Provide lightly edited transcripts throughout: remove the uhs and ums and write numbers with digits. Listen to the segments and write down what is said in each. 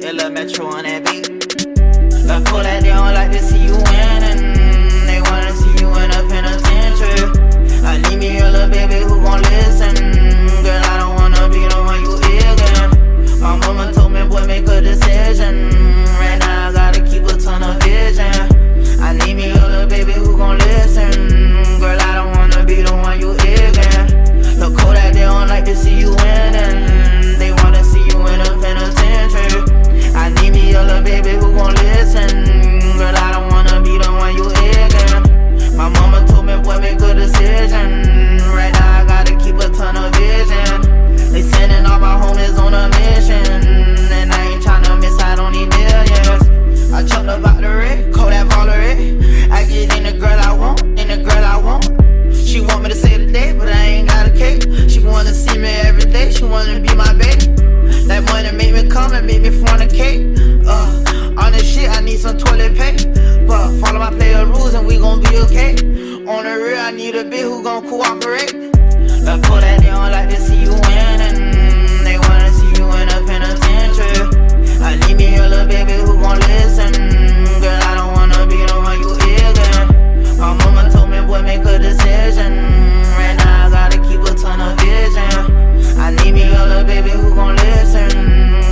Yeah, lil' Metro on that beat. Lil' Kodak, they don't like to see you winning. They wanna see you in a penitentiary. I need me a little baby who gon' listen. Girl, I don't wanna be the one you ignorant. My mama told me, boy, make a decision. Right now I gotta keep a ton of vision. I need me a little baby who gon' listen. Girl, I don't wanna be the one you ignorant. Lil' Kodak, they don't like to see you winning. They wanna see you in a penitentiary. I need me a little baby who gon' listen. Girl, I don't wanna be the one you ignorant. My mama told me, boy, make a decision. Right now I gotta keep a ton of vision. They sending all my homies on a mission, and I ain't tryna miss out on these millions. I jumped up out the red, Kodak Volley. I get in the girl I want, in the girl I want. She want me to say today, but I ain't got a cake. She wanna see me every day, she wanna be my baby. That money make me come and make me fornicate. On this shit, I need some toilet paper. Follow my player rules and we gon' be okay. On the real, I need a bitch who gon' cooperate. Lil' Kodak, they don't like to see you winning. They wanna see you in a penitentiary. I need me a little baby who gon' listen. Girl, I don't wanna be the one you ignorant. My mama told me, boy, make a decision. Right now I gotta keep a ton of vision. I need me a little baby who gon' listen.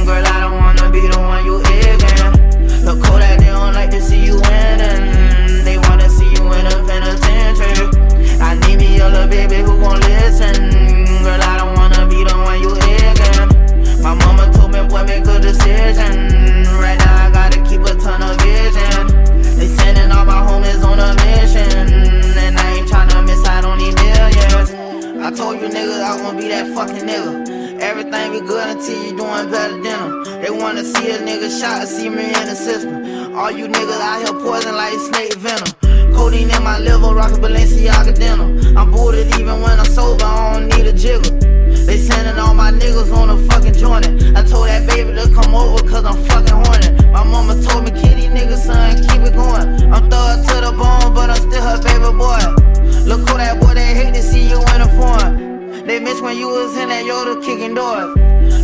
Girl, I don't wanna be the one you ignorant. Lil' Kodak, they don't like to see you winning. They wanna see you in a penitentiary. I need me a little baby who gon' listen. Girl, I don't wanna be the one you ignorant. My mama told me, boy, make a decision. Right now I gotta keep a ton of vision. They sending all my homies on a mission, and I ain't tryna miss out on these millions. I told you niggas I gon' be that fucking nigga. Everything be good until you doing better than them. They wanna see a nigga shot and see me in the system. All you niggas out here poison like snake venom. Codeine in my liver, rockin' Balenciaga denim. I'm booted even when I'm sober, I don't need a jiggle. They sending all my niggas on a fucking joint. I told that baby to come over cause I'm fucking horny. My mama told me, kid, these niggas, son, keep it going. I'm thug to the bone, but I'm still her baby boy. Look who that boy, they hate to see you in a foreign. They miss when you was in that Yoda kicking doors.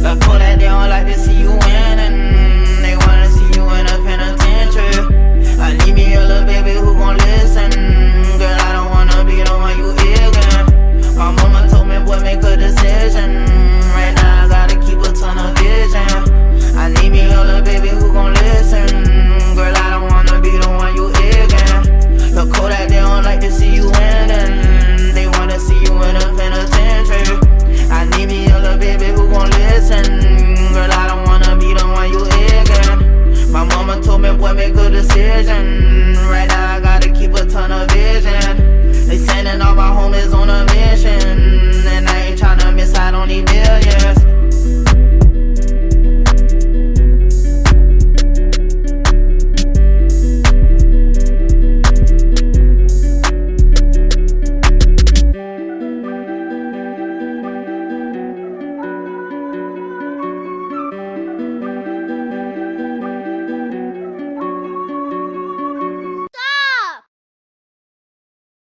Look who that, they don't like to see you winning. They wanna see you in a penitentiary. I need me a little baby who gon' listen.